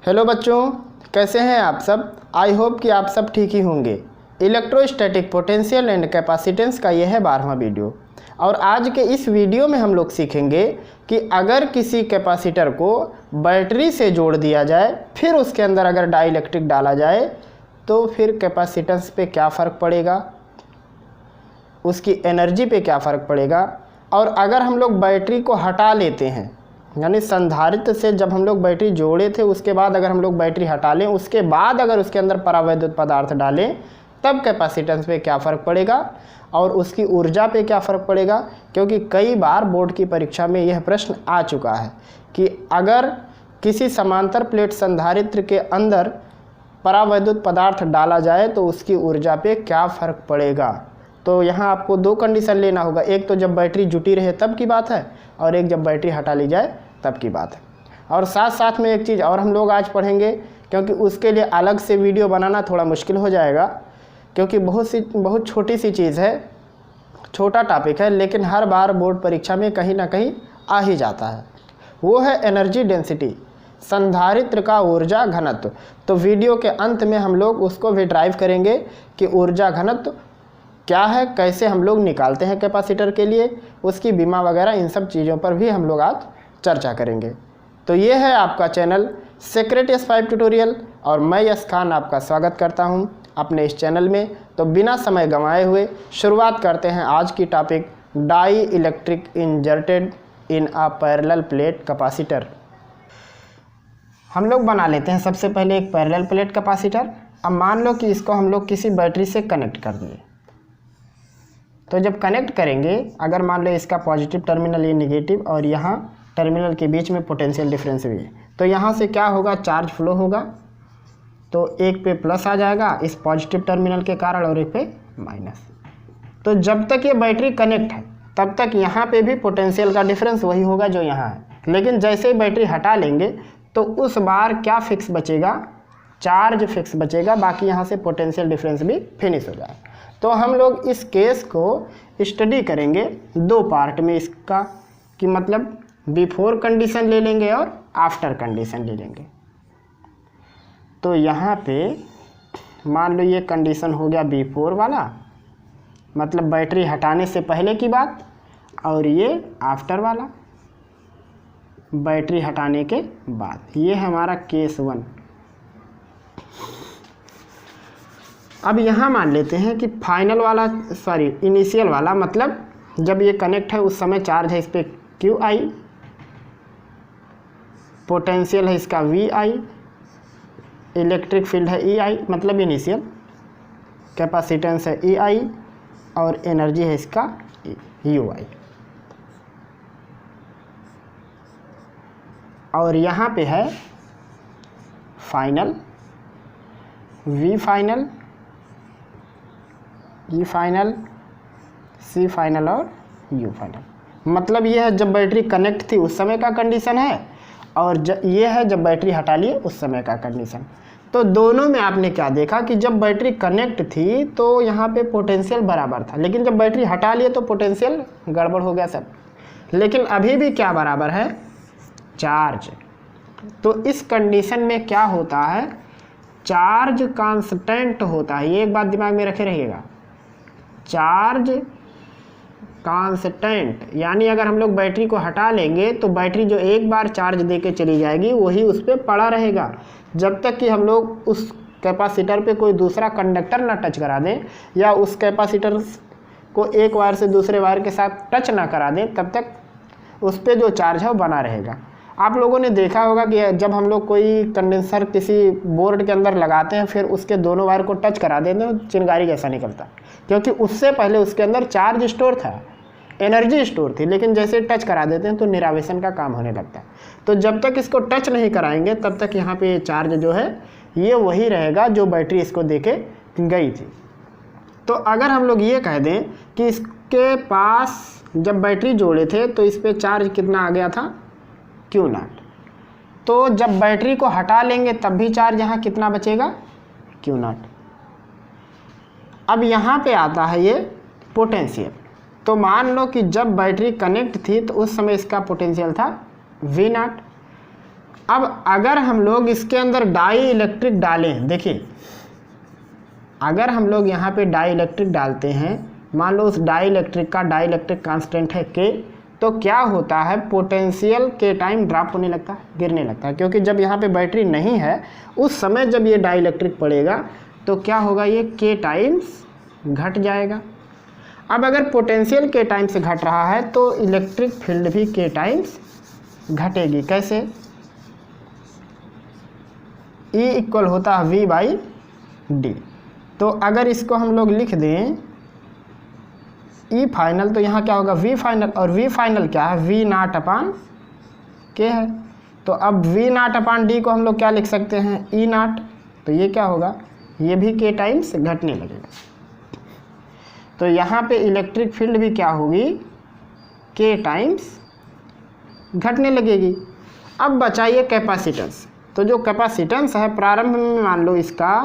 Hello बच्चों, कैसे हैं आप सब। आई होप कि आप सब ठीक ही होंगे। इलेक्ट्रोस्टैटिक पोटेंशियल एंड कैपेसिटेंस का यह है 12वां वीडियो। और आज के इस वीडियो में हम लोग सीखेंगे कि अगर किसी कैपेसिटर को बैटरी से जोड़ दिया जाए, फिर उसके अंदर अगर डाइलेक्ट्रिक डाला जाए तो फिर कैपेसिटेंस पे क्या फ़र्क पड़ेगा, उसकी एनर्जी पे क्या फ़र्क पड़ेगा। और अगर हम लोग बैटरी को हटा लेते हैं, यानी संधारित्र से जब हम लोग बैटरी जोड़े थे उसके बाद अगर हम लोग बैटरी हटा लें, उसके बाद अगर उसके अंदर परावैद्युत पदार्थ डालें, तब कैपेसिटेंस पे क्या फ़र्क पड़ेगा और उसकी ऊर्जा पे क्या फ़र्क पड़ेगा। क्योंकि कई बार बोर्ड की परीक्षा में यह प्रश्न आ चुका है कि अगर किसी समांतर प्लेट संधारित्र के अंदर परावैद्युत पदार्थ डाला जाए तो उसकी ऊर्जा पे क्या फ़र्क पड़ेगा। तो यहाँ आपको दो कंडीशन लेना होगा, एक तो जब बैटरी जुटी रहे तब की बात है, और एक जब बैटरी हटा ली जाए तब की बात है। और साथ साथ में एक चीज़ और हम लोग आज पढ़ेंगे, क्योंकि उसके लिए अलग से वीडियो बनाना थोड़ा मुश्किल हो जाएगा, क्योंकि बहुत छोटी सी चीज़ है, छोटा टॉपिक है, लेकिन हर बार बोर्ड परीक्षा में कहीं ना कहीं आ ही जाता है। वो है एनर्जी डेंसिटी, संधारित्र का ऊर्जा घनत्व। तो वीडियो के अंत में हम लोग उसको भी ड्राइव करेंगे कि ऊर्जा घनत्व क्या है, कैसे हम लोग निकालते हैं कैपेसिटर के लिए, उसकी बीमा वगैरह, इन सब चीज़ों पर भी हम लोग आज चर्चा करेंगे। तो ये है आपका चैनल सीक्रेट S5 ट्यूटोरियल और मैं यश खान आपका स्वागत करता हूं अपने इस चैनल में। तो बिना समय गंवाए हुए शुरुआत करते हैं आज की topic, dielectric inserted in a parallel plate capacitor. हम लोग बना लेते हैं सबसे पहले एक पैरेलल प्लेट कैपेसिटर। अब मान लो कि इसको हम लोग किसी बैटरी से कनेक्ट कर दिए। तो जब कनेक्ट करेंगे, अगर मान लो इसका पॉजिटिव टर्मिनल ये नेगेटिव और यहाँ टर्मिनल के बीच में पोटेंशियल डिफरेंस भी है, तो यहाँ से क्या होगा, चार्ज फ्लो होगा। तो एक पे प्लस आ जाएगा इस पॉजिटिव टर्मिनल के कारण और एक पे माइनस। तो जब तक ये बैटरी कनेक्ट है तब तक यहाँ पे भी पोटेंशियल का डिफरेंस वही होगा जो यहाँ है। लेकिन जैसे ही बैटरी हटा लेंगे तो उस बार क्या फिक्स बचेगा, चार्ज फिक्स बचेगा, बाकी यहाँ से पोटेंशियल डिफरेंस भी फिनिश हो जाएगा। तो हम लोग इस केस को स्टडी करेंगे दो पार्ट में इसका, कि मतलब बिफोर कंडीशन ले लेंगे और आफ्टर कंडीशन ले लेंगे। तो यहाँ पे मान लो ये कंडीशन हो गया बिफोर वाला, मतलब बैटरी हटाने से पहले की बात, और ये आफ्टर वाला बैटरी हटाने के बाद। ये हमारा केस 1। अब यहाँ मान लेते हैं कि फाइनल वाला, इनिशियल वाला, मतलब जब ये कनेक्ट है उस समय चार्ज है इस पर QI, पोटेंशियल है इसका VI, इलेक्ट्रिक फील्ड है EI, मतलब इनिशियल, कैपेसिटेंस है EI और एनर्जी है इसका UI। और यहाँ पे है final, V final, E final, C final और U फाइनल। मतलब ये है जब बैटरी कनेक्ट थी उस समय का कंडीशन है, और ये है जब बैटरी हटा लिए उस समय का कंडीशन। तो दोनों में आपने क्या देखा कि जब बैटरी कनेक्ट थी तो यहाँ पे पोटेंशियल बराबर था, लेकिन जब बैटरी हटा लिए तो पोटेंशियल गड़बड़ हो गया सब। लेकिन अभी भी क्या बराबर है, चार्ज। तो इस कंडीशन में क्या होता है, चार्ज कांस्टेंट होता है। ये एक बात दिमाग में रखे रहिएगा, चार्ज कांस्टेंट, यानी अगर हम लोग बैटरी को हटा लेंगे तो बैटरी जो एक बार चार्ज देके चली जाएगी वही उस पर पड़ा रहेगा, जब तक कि हम लोग उस कैपेसिटर पे कोई दूसरा कंडक्टर ना टच करा दें या उस कैपेसिटर को एक वायर से दूसरे वायर के साथ टच ना करा दें, तब तक उस पर जो चार्ज है वो बना रहेगा। आप लोगों ने देखा होगा कि जब हम लोग कोई कंडेंसर किसी बोर्ड के अंदर लगाते हैं फिर उसके दोनों वायर को टच करा देते हैं, चिंगारी जैसा निकलता है, क्योंकि उससे पहले उसके अंदर चार्ज स्टोर था, एनर्जी स्टोर थी। लेकिन जैसे टच करा देते हैं तो निरावेशन का काम होने लगता है। तो जब तक इसको टच नहीं कराएंगे तब तक यहाँ पे चार्ज जो है ये वही रहेगा जो बैटरी इसको देके गई थी। तो अगर हम लोग ये कह दें कि इसके पास जब बैटरी जोड़े थे तो इस पर चार्ज कितना आ गया था, Q0, तो जब बैटरी को हटा लेंगे तब भी चार्ज यहाँ कितना बचेगा, Q0। अब यहाँ पे आता है ये पोटेंशियल। तो मान लो कि जब बैटरी कनेक्ट थी तो उस समय इसका पोटेंशियल था V0, अब अगर हम लोग इसके अंदर डाई इलेक्ट्रिक डालें, देखिए अगर हम लोग यहाँ पे डाई इलेक्ट्रिक डालते हैं, मान लो उस डाई इलेक्ट्रिक का डाई इलेक्ट्रिक कांस्टेंट है के, तो क्या होता है पोटेंशियल के टाइम ड्रॉप होने लगता है, गिरने लगता है, क्योंकि जब यहाँ पे बैटरी नहीं है उस समय जब ये डाई इलेक्ट्रिक पड़ेगा तो क्या होगा, ये के टाइम्स घट जाएगा। अब अगर पोटेंशियल के टाइम से घट रहा है तो इलेक्ट्रिक फील्ड भी के टाइम्स घटेगी। कैसे? E इक्वल होता है V बाई डी। तो अगर इसको हम लोग लिख दें E फाइनल, तो यहाँ क्या होगा V फाइनल, और V फाइनल क्या है, V नॉट अपान के है। तो अब V नॉट अपान डी को हम लोग क्या लिख सकते हैं, E नॉट। तो ये क्या होगा, ये भी के टाइम्स घटने लगेगा। तो यहाँ पे इलेक्ट्रिक फील्ड भी क्या होगी, के टाइम्स घटने लगेगी। अब बचाइए कैपेसिटेंस। तो जो कैपेसिटेंस है प्रारंभ में मान लो इसका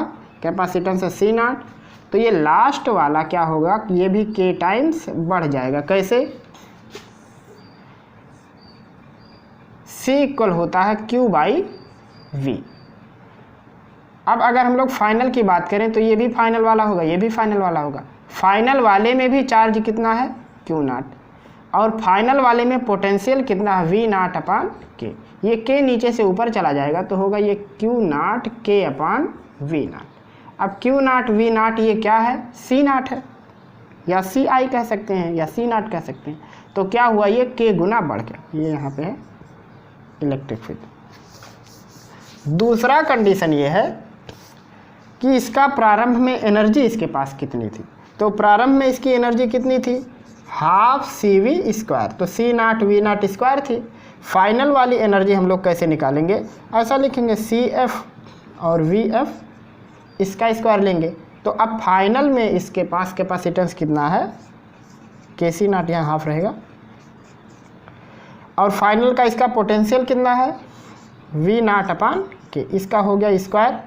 कैपेसिटेंस है सी नॉट, तो ये लास्ट वाला क्या होगा, ये भी के टाइम्स बढ़ जाएगा। कैसे? C इक्वल होता है Q बाई V। अब अगर हम लोग फाइनल की बात करें तो ये भी फाइनल वाला होगा, ये भी फाइनल वाला होगा। फाइनल वाले में भी चार्ज कितना है, Q नॉट, और फाइनल वाले में पोटेंशियल कितना है, V नॉट अपान के। ये के नीचे से ऊपर चला जाएगा तो होगा ये Q नॉट के अपान V नॉट। अब Q नॉट V नॉट ये क्या है, C नॉट है, या सी आई कह सकते हैं या C नॉट कह सकते हैं। तो क्या हुआ, ये के गुना बढ़ गया, ये यहाँ पे है इलेक्ट्रिक फील्ड। दूसरा कंडीशन ये है कि इसका प्रारंभ में एनर्जी इसके पास कितनी थी। तो प्रारंभ में इसकी एनर्जी कितनी थी, हाफ CV स्क्वायर, तो C not V not square थी। फाइनल वाली एनर्जी हम लोग कैसे निकालेंगे, ऐसा लिखेंगे CF और VF इसका स्क्वायर लेंगे। तो अब फाइनल में इसके पास कैपेसिटेंस कितना है, KC नॉट, यहाँ हाफ रहेगा, और फाइनल का इसका पोटेंशियल कितना है, V नॉट अपान के, इसका हो गया स्क्वायर।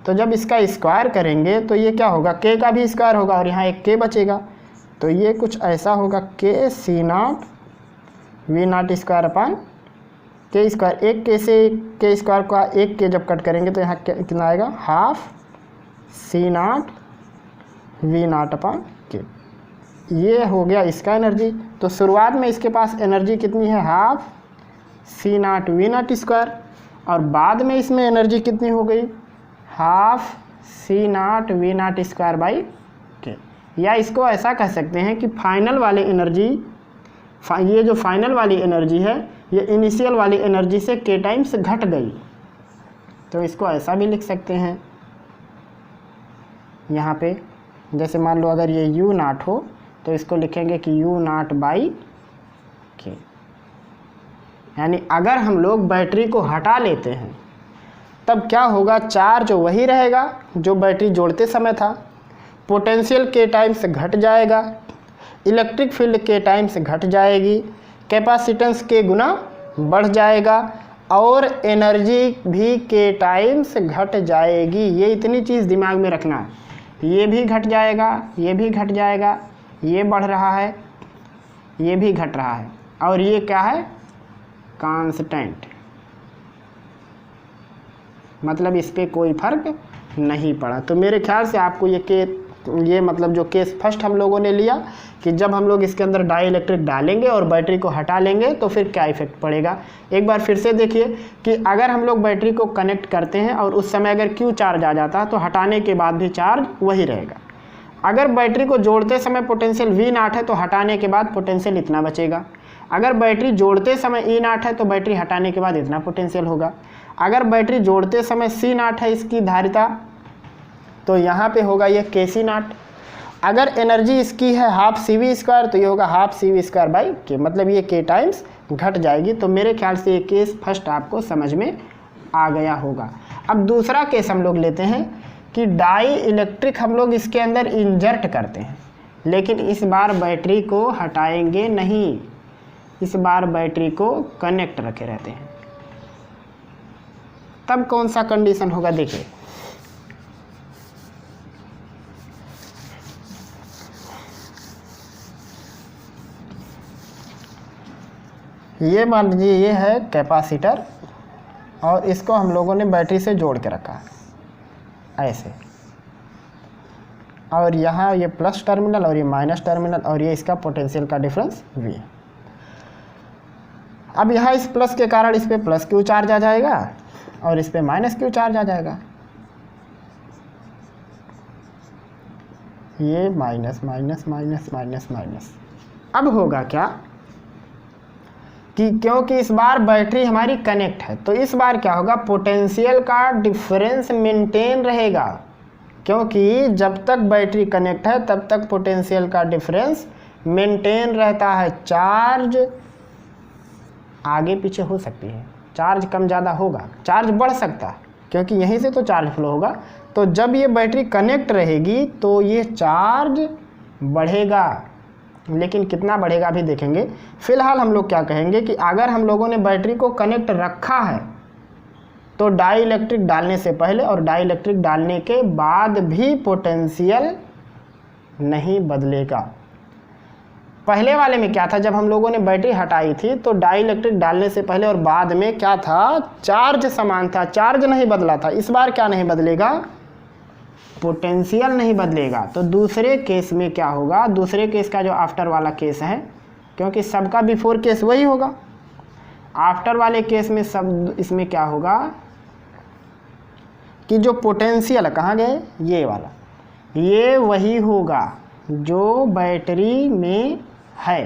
तो जब इसका स्क्वायर करेंगे तो ये क्या होगा, के का भी स्क्वायर होगा और यहाँ एक के बचेगा। तो ये कुछ ऐसा होगा, K C not V not square upon K square. एक के से के स्क्वायर का एक के जब कट करेंगे तो यहाँ कितना आएगा, half C not V not upon K. ये हो गया इसका एनर्जी। तो शुरुआत में इसके पास एनर्जी कितनी है, half C not V not square, और बाद में इसमें एनर्जी कितनी हो गई, half C not V not square by के। या इसको ऐसा कह सकते हैं कि फाइनल वाली एनर्जी, ये जो फाइनल वाली एनर्जी है ये इनिशियल वाली एनर्जी से के टाइम्स घट गई। तो इसको ऐसा भी लिख सकते हैं, यहाँ पे जैसे मान लो अगर ये U नॉट हो तो इसको लिखेंगे कि U नॉट बाई के। यानी अगर हम लोग बैटरी को हटा लेते हैं तब क्या होगा, चार्ज वही रहेगा जो बैटरी जोड़ते समय था, पोटेंशियल के टाइम से घट जाएगा, इलेक्ट्रिक फील्ड के टाइम से घट जाएगी, कैपेसिटेंस के गुना बढ़ जाएगा, और एनर्जी भी के टाइम से घट जाएगी। ये इतनी चीज़ दिमाग में रखना है, ये भी घट जाएगा, ये भी घट जाएगा, ये बढ़ रहा है, ये भी घट रहा है, और ये क्या है, कांस्टेंट, मतलब इस पर कोई फर्क नहीं पड़ा। तो मेरे ख्याल से आपको ये मतलब जो केस फर्स्ट हम लोगों ने लिया कि जब हम लोग इसके अंदर डाई इलेक्ट्रिक डालेंगे और बैटरी को हटा लेंगे तो फिर क्या इफेक्ट पड़ेगा। एक बार फिर से देखिए कि अगर हम लोग बैटरी को कनेक्ट करते हैं और उस समय अगर Q चार्ज आ जाता है तो हटाने के बाद भी चार्ज वही रहेगा। अगर बैटरी को जोड़ते समय पोटेंशियल V नॉट है तो हटाने के बाद पोटेंशियल इतना बचेगा। अगर बैटरी जोड़ते समय E नॉट है तो बैटरी हटाने के बाद इतना पोटेंशियल होगा। अगर बैटरी जोड़ते समय C नॉट है इसकी धारिता, तो यहाँ पे होगा ये KC नॉट। अगर एनर्जी इसकी है हाफ CV स्क्वायर तो ये होगा हाफ CV स्क्वायर बाई के, मतलब ये के टाइम्स घट जाएगी। तो मेरे ख्याल से ये केस फर्स्ट आपको समझ में आ गया होगा। अब दूसरा केस हम लोग लेते हैं कि डाई इलेक्ट्रिक हम लोग इसके अंदर इंजर्ट करते हैं, लेकिन इस बार बैटरी को हटाएंगे नहीं, इस बार बैटरी को कनेक्ट रखे रहते हैं। तब कौन सा कंडीशन होगा, देखिए ये मान लीजिए ये है कैपेसिटर और इसको हम लोगों ने बैटरी से जोड़ के रखा है ऐसे, और यहाँ ये प्लस टर्मिनल और ये माइनस टर्मिनल, और ये इसका पोटेंशियल का डिफरेंस V है। अब यहाँ इस प्लस के कारण इस पर प्लस क्यू चार्ज आ जाएगा और इस पर माइनस क्यू चार्ज आ जाएगा। ये minus minus minus minus minus. अब होगा क्या कि क्योंकि इस बार बैटरी हमारी कनेक्ट है, तो इस बार क्या होगा, पोटेंशियल का डिफरेंस मेंटेन रहेगा, क्योंकि जब तक बैटरी कनेक्ट है तब तक पोटेंशियल का डिफरेंस मेंटेन रहता है। चार्ज आगे पीछे हो सकती है, चार्ज कम ज़्यादा होगा, चार्ज बढ़ सकता है क्योंकि यहीं से तो चार्ज फ्लो होगा। तो जब ये बैटरी कनेक्ट रहेगी तो ये चार्ज बढ़ेगा, लेकिन कितना बढ़ेगा अभी देखेंगे। फिलहाल हम लोग क्या कहेंगे कि अगर हम लोगों ने बैटरी को कनेक्ट रखा है तो डाई इलेक्ट्रिक डालने से पहले और डाई इलेक्ट्रिक डालने के बाद भी पोटेंशियल नहीं बदलेगा। पहले वाले में क्या था, जब हम लोगों ने बैटरी हटाई थी तो डाई इलेक्ट्रिक डालने से पहले और बाद में क्या था, चार्ज समान था, चार्ज नहीं बदला था। इस बार क्या नहीं बदलेगा, पोटेंशियल नहीं बदलेगा। तो दूसरे केस में क्या होगा, दूसरे केस का जो आफ्टर वाला केस है, क्योंकि सबका बिफोर केस वही होगा, आफ्टर वाले केस में सब इसमें क्या होगा कि जो पोटेंशियल कहाँ गए, ये वाला, ये वही होगा जो बैटरी में है,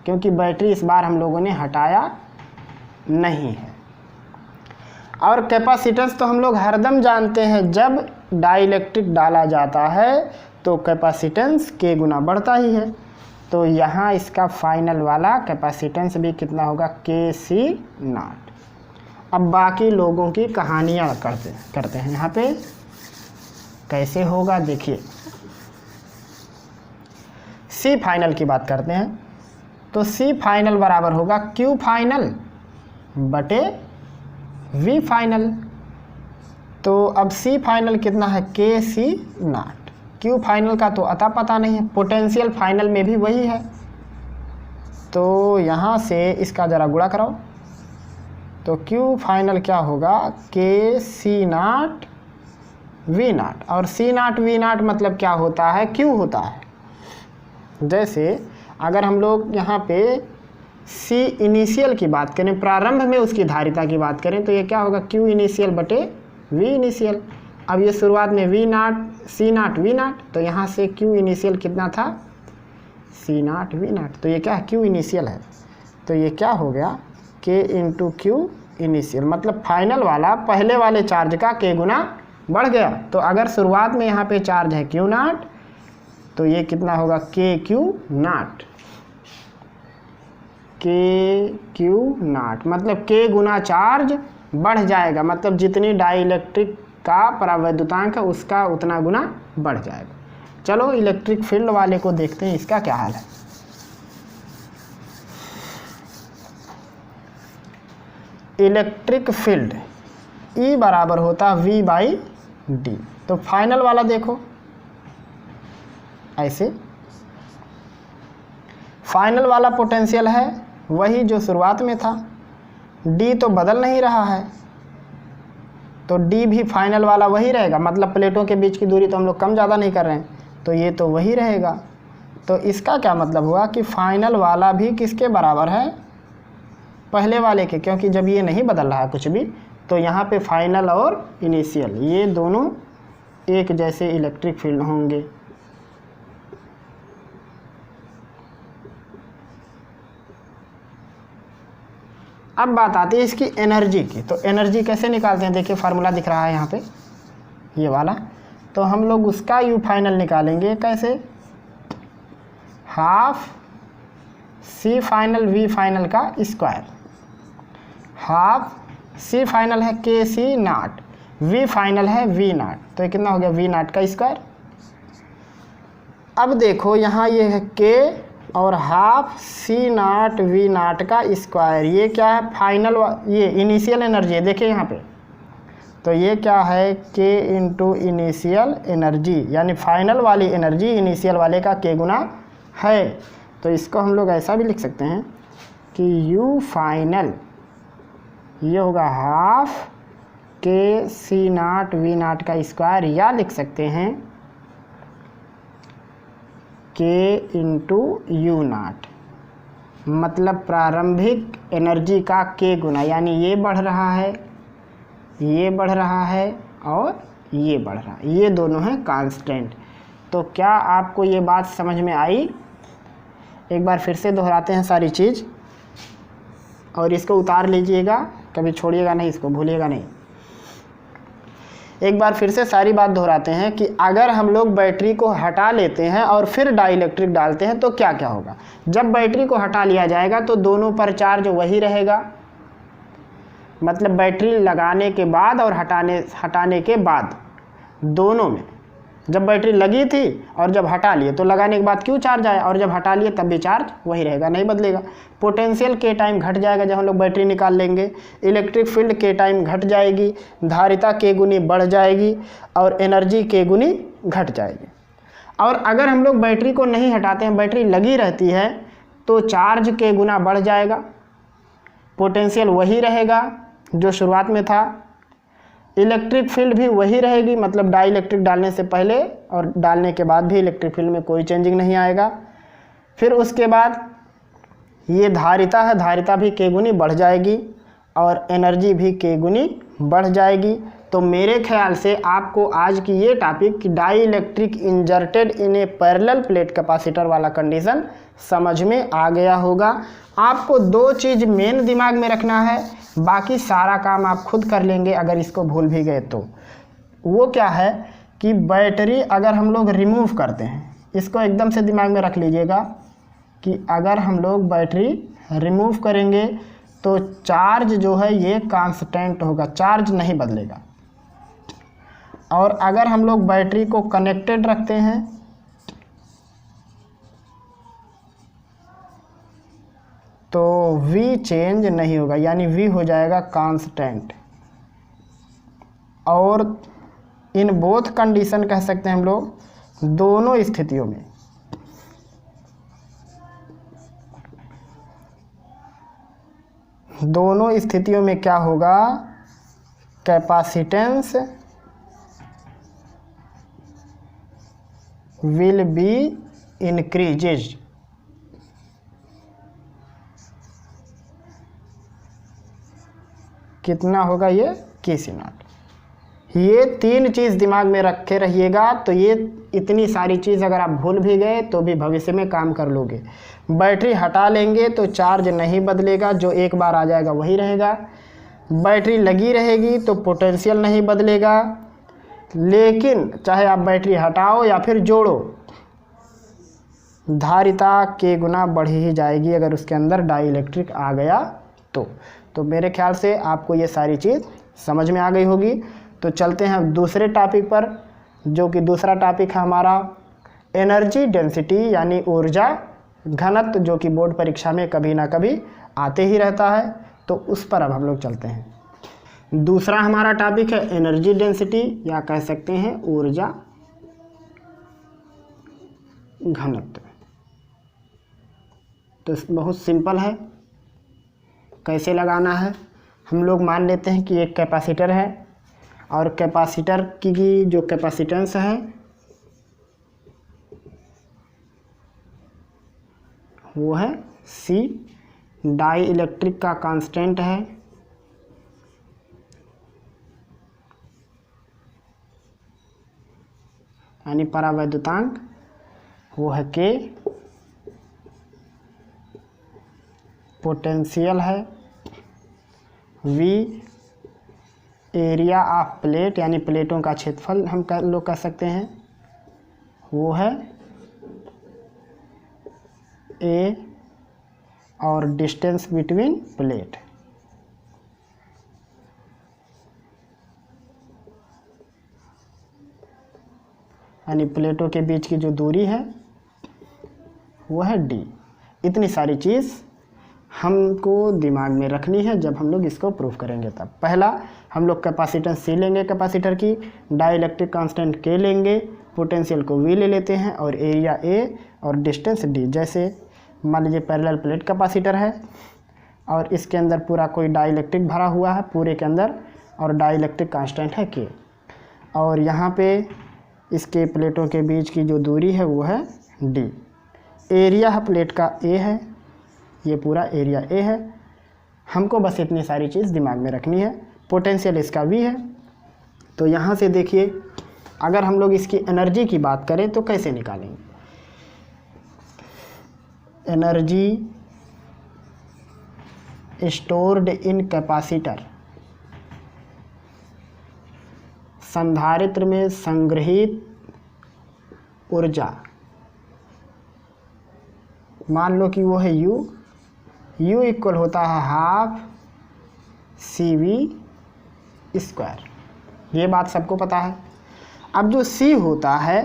क्योंकि बैटरी इस बार हम लोगों ने हटाया नहीं है। और कैपेसिटेंस तो हम लोग हरदम जानते हैं, जब डाई इलेक्ट्रिक डाला जाता है तो कैपेसिटेंस के गुना बढ़ता ही है। तो यहाँ इसका फाइनल वाला कैपेसिटेंस भी कितना होगा, KC0। अब बाकी लोगों की कहानियाँ करते हैं यहाँ पे कैसे होगा, देखिए। C फाइनल की बात करते हैं, तो C फाइनल बराबर होगा Q फाइनल बटे V फाइनल। तो अब C फाइनल कितना है, KC0। Q फाइनल का तो अता पता नहीं है, पोटेंशियल फाइनल में भी वही है। तो यहाँ से इसका ज़रा गुणा कराओ, तो Q फाइनल क्या होगा, KC0 V0, और C0 V0 मतलब क्या होता है, Q होता है। जैसे अगर हम लोग यहाँ पे C इनिशियल की बात करें, प्रारंभ में उसकी धारिता की बात करें, तो ये क्या होगा, Q इनिशियल बटे V इनिशियल। अब ये शुरुआत में V0 C0 V0, तो यहाँ से Q इनिशियल कितना था, C0 V0, तो ये क्या है, Q इनिशियल है। तो ये क्या हो गया, K इंटू Q इनिशियल, मतलब फाइनल वाला पहले वाले चार्ज का K गुना बढ़ गया। तो अगर शुरुआत में यहाँ पे चार्ज है Q0, तो ये कितना होगा, KQ0, KQ0, मतलब K गुना चार्ज बढ़ जाएगा, मतलब जितनी डाई इलेक्ट्रिक का परावैद्युतांक है उसका उतना गुना बढ़ जाएगा। चलो इलेक्ट्रिक फील्ड वाले को देखते हैं, इसका क्या हाल है। इलेक्ट्रिक फील्ड E बराबर होता V/D। तो फाइनल वाला देखो ऐसे, फाइनल वाला पोटेंशियल है वही जो शुरुआत में था, D तो बदल नहीं रहा है, तो D भी फाइनल वाला वही रहेगा, मतलब प्लेटों के बीच की दूरी तो हम लोग कम ज़्यादा नहीं कर रहे हैं, तो ये तो वही रहेगा। तो इसका क्या मतलब हुआ कि फाइनल वाला भी किसके बराबर है, पहले वाले के, क्योंकि जब ये नहीं बदल रहा है कुछ भी, तो यहाँ पे फाइनल और इनिशियल ये दोनों एक जैसे इलेक्ट्रिक फील्ड होंगे। अब बात आती है इसकी एनर्जी की, तो एनर्जी कैसे निकालते हैं, देखिए फार्मूला दिख रहा है यहाँ पे ये वाला, तो हम लोग उसका यू फाइनल निकालेंगे कैसे, half C final V final का स्क्वायर, हाफ C फाइनल है KC0, V फाइनल है V0, तो ये कितना हो गया, V0 का स्क्वायर। अब देखो यहाँ ये है K और हाफ C0 V0 का स्क्वायर, ये क्या है, फाइनल ये इनिशियल एनर्जी है, देखिए यहाँ पे, तो ये क्या है, K इंटू इनिशियल एनर्जी, यानी फाइनल वाली एनर्जी इनिशियल वाले का K गुना है। तो इसको हम लोग ऐसा भी लिख सकते हैं कि U फाइनल ये होगा हाफ के सी नाट वी नाट का स्क्वायर, या लिख सकते हैं के इंटू यू नाट, मतलब प्रारंभिक एनर्जी का के गुना, यानी ये बढ़ रहा है, ये बढ़ रहा है और ये बढ़ रहा है, ये दोनों हैं कांस्टेंट। तो क्या आपको ये बात समझ में आई? एक बार फिर से दोहराते हैं सारी चीज़, और इसको उतार लीजिएगा, कभी छोड़िएगा नहीं, इसको भूलिएगा नहीं। एक बार फिर से सारी बात दोहराते हैं कि अगर हम लोग बैटरी को हटा लेते हैं और फिर डाइलेक्ट्रिक डालते हैं तो क्या क्या होगा। जब बैटरी को हटा लिया जाएगा तो दोनों पर चार्ज वही रहेगा, मतलब बैटरी लगाने के बाद और हटाने के बाद दोनों में, जब बैटरी लगी थी और जब हटा लिए तो लगाने के बाद क्यों चार्ज आया, और जब हटा लिए तब भी चार्ज वही रहेगा, नहीं बदलेगा। पोटेंशियल के टाइम घट जाएगा जब हम लोग बैटरी निकाल लेंगे, इलेक्ट्रिक फील्ड के टाइम घट जाएगी, धारिता के गुनी बढ़ जाएगी और एनर्जी के गुनी घट जाएगी। और अगर हम लोग बैटरी को नहीं हटाते हैं, बैटरी लगी रहती है, तो चार्ज के गुना बढ़ जाएगा, पोटेंशियल वही रहेगा जो शुरुआत में था, इलेक्ट्रिक फील्ड भी वही रहेगी, मतलब डाइलेक्ट्रिक डालने से पहले और डालने के बाद भी इलेक्ट्रिक फील्ड में कोई चेंजिंग नहीं आएगा। फिर उसके बाद ये धारिता है, धारिता भी के गुनी बढ़ जाएगी और एनर्जी भी के गुनी बढ़ जाएगी। तो मेरे ख्याल से आपको आज की ये टॉपिक डाइलेक्ट्रिक इंजर्टेड इन ए पैरेलल प्लेट कैपेसिटर वाला कंडीशन समझ में आ गया होगा। आपको दो चीज़ मेन दिमाग में रखना है, बाकी सारा काम आप खुद कर लेंगे अगर इसको भूल भी गए तो। वो क्या है कि बैटरी अगर हम लोग रिमूव करते हैं, इसको एकदम से दिमाग में रख लीजिएगा कि अगर हम लोग बैटरी रिमूव करेंगे तो चार्ज जो है ये कांस्टेंट होगा, चार्ज नहीं बदलेगा। और अगर हम लोग बैटरी को कनेक्टेड रखते हैं तो V चेंज नहीं होगा, यानी V हो जाएगा कांस्टेंट। और इन बोथ कंडीशन कह सकते हैं हम लोग, दोनों स्थितियों में क्या होगा, कैपेसिटेंस विल बी इंक्रीजेज। कितना होगा ये के सी नॉट। ये तीन चीज़ दिमाग में रखे रहिएगा। तो ये इतनी सारी चीज़ अगर आप भूल भी गए तो भी भविष्य में काम कर लोगे। बैटरी हटा लेंगे तो चार्ज नहीं बदलेगा, जो एक बार आ जाएगा वही रहेगा। बैटरी लगी रहेगी तो पोटेंशियल नहीं बदलेगा, लेकिन चाहे आप बैटरी हटाओ या फिर जोड़ो, धारिता के गुना बढ़ ही जाएगी अगर उसके अंदर डाइलेक्ट्रिक आ गया तो मेरे ख्याल से आपको ये सारी चीज़ समझ में आ गई होगी। तो चलते हैं अब दूसरे टॉपिक पर, जो कि दूसरा टॉपिक है हमारा एनर्जी डेंसिटी, यानी ऊर्जा घनत्व, जो कि बोर्ड परीक्षा में कभी ना कभी आते ही रहता है। तो उस पर अब हम लोग चलते हैं। दूसरा हमारा टॉपिक है एनर्जी डेंसिटी, या कह सकते हैं ऊर्जा घनत्व। तो बहुत सिंपल है, कैसे लगाना है। हम लोग मान लेते हैं कि एक कैपेसिटर है और कैपेसिटर की जो कैपेसिटेंस है वो है C, डाई इलेक्ट्रिक का कांस्टेंट है, यानी परावैद्युतांक वो है K, पोटेंशियल है V, एरिया ऑफ प्लेट यानी प्लेटों का क्षेत्रफल हम लोग कह सकते हैं वो है A, और डिस्टेंस बिटवीन प्लेट यानी प्लेटों के बीच की जो दूरी है वो है D। इतनी सारी चीज़ हमको दिमाग में रखनी है जब हम लोग इसको प्रूफ करेंगे। तब पहला हम लोग कैपेसिटेंस C लेंगे कैपेसिटर की, डाइलेक्ट्रिक कांस्टेंट K लेंगे, पोटेंशियल को V ले लेते हैं और एरिया A और डिस्टेंस D। जैसे मान लीजिए पैरेलल प्लेट कैपेसिटर है और इसके अंदर पूरा कोई डाइलेक्ट्रिक भरा हुआ है पूरे के अंदर, और डाइलेक्ट्रिक कांस्टेंट है K। और यहाँ पे इसके प्लेटों के बीच की जो दूरी है वो है D। एरिया है प्लेट का A है, ये पूरा एरिया A है। हमको बस इतनी सारी चीज़ दिमाग में रखनी है। पोटेंशियल इसका V है। तो यहाँ से देखिए, अगर हम लोग इसकी एनर्जी की बात करें तो कैसे निकालेंगे? एनर्जी स्टोर्ड इन कैपेसिटर, संधारित्र में संग्रहित ऊर्जा, मान लो कि वो है U इक्वल होता है हाफ CV²। ये बात सबको पता है। अब जो C होता है,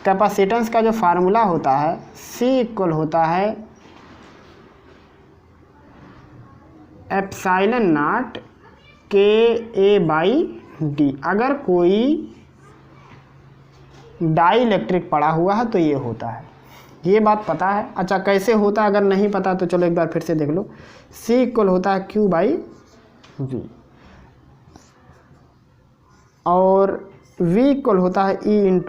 कैपेसिटेंस का जो फार्मूला होता है, C इक्वल होता है एप्सिलॉन नॉट KA/D। अगर कोई डाइलेक्ट्रिक पड़ा हुआ है तो ये होता है, ये बात पता है। अच्छा, कैसे होता है अगर नहीं पता तो चलो एक बार फिर से देख लो। C इक्वल होता है Q/V और V इक्वल होता है E/D।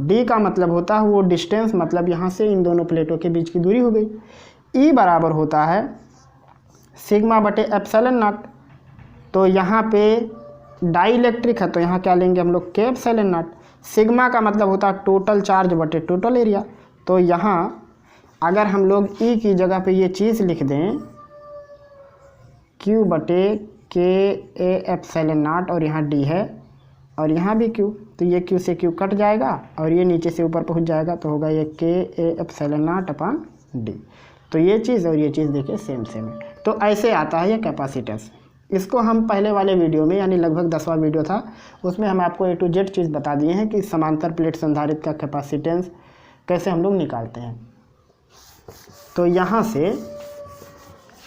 D का मतलब होता है वो डिस्टेंस, मतलब यहाँ से इन दोनों प्लेटों के बीच की दूरी हो गई। E बराबर होता है सिग्मा बटे एप्सिलॉन नॉट। तो यहाँ पे डाइलेक्ट्रिक है तो यहाँ क्या लेंगे हम लोग, K एप्सिलॉन नॉट। सिग्मा का मतलब होता है टोटल चार्ज बटे टोटल एरिया। तो यहाँ अगर हम लोग E की जगह पे ये चीज़ लिख दें Q बटे KA एप्सिलॉन नॉट, और यहाँ D है और यहाँ भी Q, तो ये Q से Q कट जाएगा और ये नीचे से ऊपर पहुँच जाएगा, तो होगा ये KA epsilon not upon D। तो ये चीज़ और ये चीज़ देखिए सेम सेम है। तो ऐसे आता है ये कैपेसिटेंस। इसको हम पहले वाले वीडियो में, यानी लगभग 10वां वीडियो था, उसमें हम आपको A to Z चीज़ बता दिए हैं कि समांतर प्लेट संधारित्र का कैपेसिटेंस कैसे हम लोग निकालते हैं। तो यहाँ से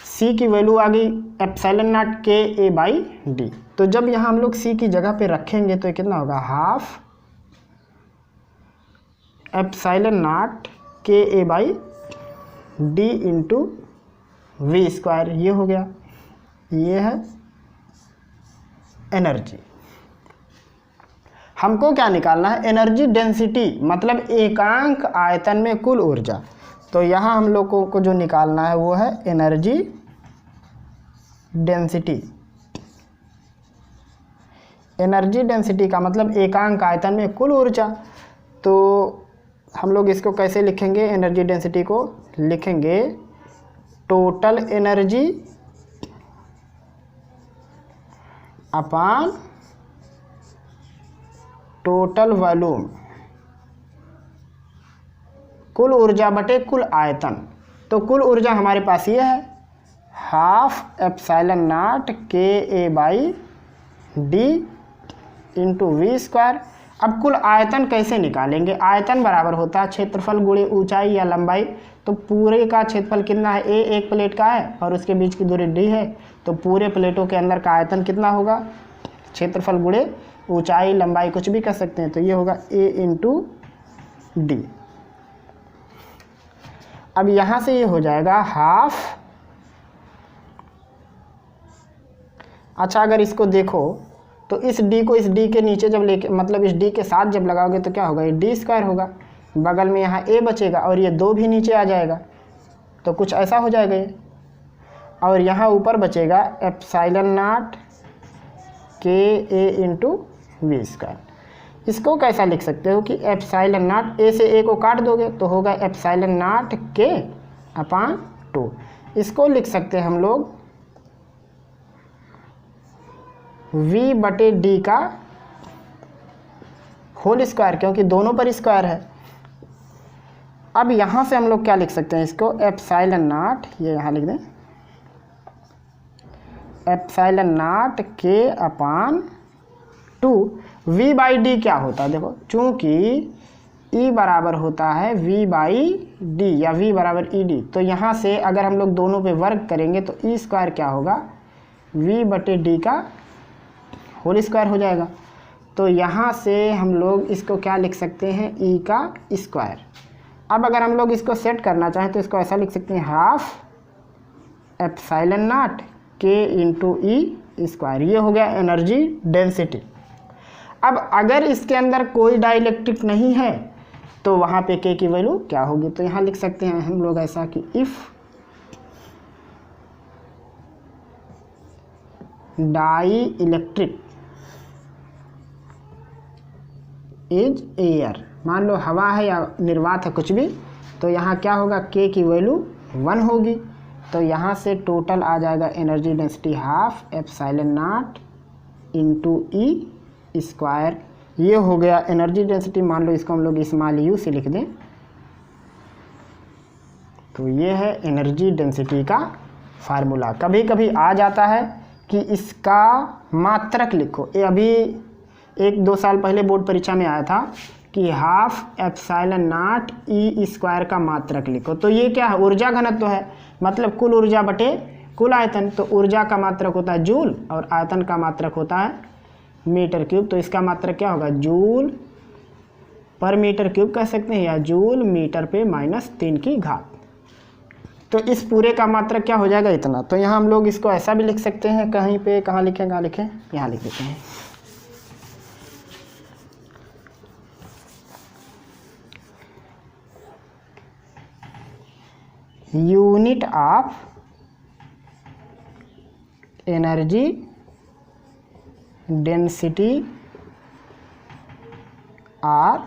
C की वैल्यू आ गई एप्सिलॉन नॉट KA/D। तो जब यहाँ हम लोग C की जगह पे रखेंगे तो ये कितना होगा, half epsilon not KA/D into V²। ये हो गया, ये है एनर्जी। हमको क्या निकालना है, एनर्जी डेंसिटी, मतलब एकांक आयतन में कुल ऊर्जा। तो यहाँ हम लोगों को जो निकालना है वो है एनर्जी डेंसिटी। एनर्जी डेंसिटी का मतलब एकांक आयतन में कुल ऊर्जा। तो हम लोग इसको कैसे लिखेंगे, एनर्जी डेंसिटी को लिखेंगे total energy upon total volume, कुल ऊर्जा बटे कुल आयतन। तो कुल ऊर्जा हमारे पास ये है half epsilon not KA/D into V²। अब कुल आयतन कैसे निकालेंगे, आयतन बराबर होता है क्षेत्रफल गुणे ऊंचाई या लंबाई। तो पूरे का क्षेत्रफल कितना है, A एक प्लेट का है और उसके बीच की दूरी D है, तो पूरे प्लेटों के अंदर का आयतन कितना होगा, क्षेत्रफल गुणे ऊंचाई लंबाई कुछ भी कर सकते हैं, तो ये होगा A इंटू D। अब यहाँ से ये हो जाएगा हाफ। अच्छा, अगर इसको देखो तो इस D को इस D के नीचे जब लेके, मतलब इस D के साथ जब लगाओगे तो क्या होगा, ये D² होगा। बगल में यहाँ A बचेगा और ये 2 भी नीचे आ जाएगा, तो कुछ ऐसा हो जाएगा ये। और यहाँ ऊपर बचेगा epsilon not KA into V²। इसको कैसा लिख सकते हो कि एप्सिलॉन नॉट, A से A को काट दोगे तो होगा एप्सिलॉन नॉट K अपॉन 2। इसको लिख सकते हैं हम लोग V बटे D का होल स्क्वायर, क्योंकि दोनों पर स्क्वायर है। अब यहाँ से हम लोग क्या लिख सकते हैं इसको, एप्सिलॉन नॉट, ये यहाँ लिख दें epsilon not K upon 2। V/D क्या होता है, देखो चूँकि E बराबर होता है V/D या V बराबर ED, तो यहाँ से अगर हम लोग दोनों पे वर्क करेंगे तो E² क्या होगा, V बटे D का होल स्क्वायर हो जाएगा। तो यहाँ से हम लोग इसको क्या लिख सकते हैं, E का स्क्वायर। अब अगर हम लोग इसको सेट करना चाहें तो इसको ऐसा लिख सकते हैं हाफ एप्सिलॉन नॉट के इंटू ई स्क्वायर, ये हो गया एनर्जी डेंसिटी। अब अगर इसके अंदर कोई डाइलेक्ट्रिक नहीं है तो वहाँ पे के की वैल्यू क्या होगी, तो यहाँ लिख सकते हैं हम लोग ऐसा कि if dielectric is air, मान लो हवा है या निर्वात है कुछ भी, तो यहाँ क्या होगा, के की वैल्यू 1 होगी। तो यहाँ से टोटल आ जाएगा energy density half epsilon not into E square, ये हो गया एनर्जी डेंसिटी। मान लो इसको हम लोग स्मॉल यू से लिख दें, तो ये है एनर्जी डेंसिटी का फार्मूला। कभी कभी आ जाता है कि इसका मात्रक लिखो, ये अभी 1-2 साल पहले बोर्ड परीक्षा में आया था कि half epsilon naught E square का मात्रक लिखो। तो ये क्या है, ऊर्जा घनत्व तो है, मतलब कुल ऊर्जा बटे कुल आयतन। तो ऊर्जा का मात्रक होता है जूल और आयतन का मात्रक होता है मीटर क्यूब। तो इसका मात्रक क्या होगा, जूल पर मीटर क्यूब कह सकते हैं, या जूल मीटर पे -3 की घात। तो इस पूरे का मात्रक क्या हो जाएगा, इतना। तो यहाँ हम लोग इसको ऐसा भी लिख सकते हैं, कहीं पे कहाँ लिखें, यहाँ लिख देते हैं। Unit of energy density are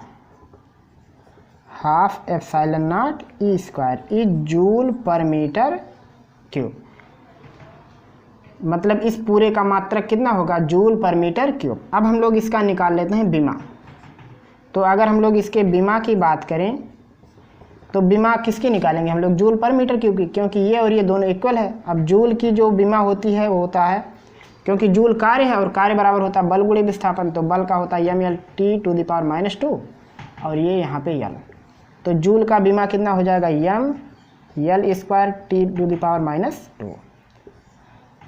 half epsilon naught E square is joule per metre cube, मतलब इस पूरे का मात्रक कितना होगा, जूल पर मीटर क्यूब। अब हम लोग इसका निकाल लेते हैं बीमा। तो अगर हम लोग इसके बीमा की बात करें तो बीमा किसकी निकालेंगे हम लोग, जूल पर मीटर क्यूब की, क्योंकि ये और ये दोनों इक्वल है। अब जूल की जो बीमा होती है वो होता है, क्योंकि जूल कार्य है और कार्य बराबर होता है बल गुणे विस्थापन, तो बल का होता है mL/T⁻², और ये यहाँ पे यल। तो जूल का बीमा कितना हो जाएगा, mL²T⁻²,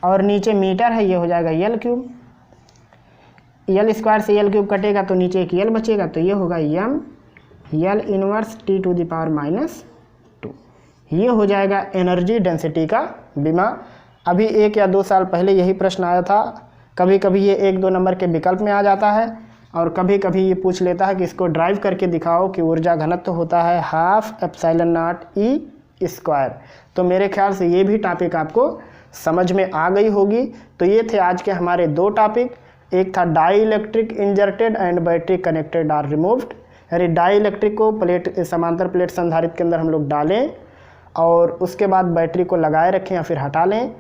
और नीचे मीटर है, ये हो जाएगा L3। L² से L3 कटेगा तो नीचे एक L बचेगा, तो ये होगा mL−T⁻²। ये हो जाएगा एनर्जी डेंसिटी का बीमा। अभी 1 या 2 साल पहले यही प्रश्न आया था। कभी कभी ये 1-2 नंबर के विकल्प में आ जाता है, और कभी कभी ये पूछ लेता है कि इसको ड्राइव करके दिखाओ कि ऊर्जा घनत्व होता है half epsilon naught E square. तो मेरे ख्याल से ये भी टॉपिक आपको समझ में आ गई होगी। तो ये थे आज के हमारे 2 टॉपिक। एक था dielectric inserted and battery connected are removed, यानी डाई इलेक्ट्रिक को समांतर प्लेट संधारित्र के अंदर हम लोग डालें और उसके बाद बैटरी को लगाए रखें या फिर हटा लें,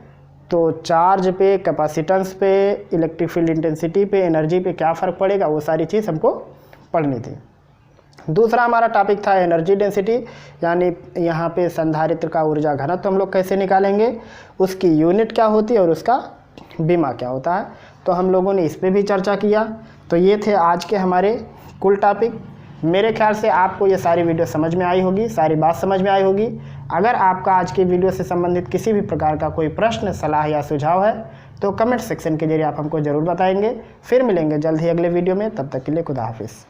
तो चार्ज पे, कैपेसिटेंस पे, इलेक्ट्रिक फील्ड इंटेंसिटी पे, एनर्जी पे क्या फ़र्क पड़ेगा, वो सारी चीज़ हमको पढ़नी थी। दूसरा हमारा टॉपिक था एनर्जी डेंसिटी, यानी यहाँ पे संधारित्र का ऊर्जा घनत्व हम लोग कैसे निकालेंगे, उसकी यूनिट क्या होती है और उसका बीमा क्या होता है। तो हम लोगों ने इस पर भी चर्चा किया। तो ये थे आज के हमारे कुल टॉपिक। मेरे ख्याल से आपको ये सारी वीडियो समझ में आई होगी, सारी बात समझ में आई होगी। अगर आपका आज की वीडियो से संबंधित किसी भी प्रकार का कोई प्रश्न, सलाह या सुझाव है तो कमेंट सेक्शन के जरिए आप हमको ज़रूर बताएंगे। फिर मिलेंगे जल्द ही अगले वीडियो में, तब तक के लिए खुदा हाफिज़।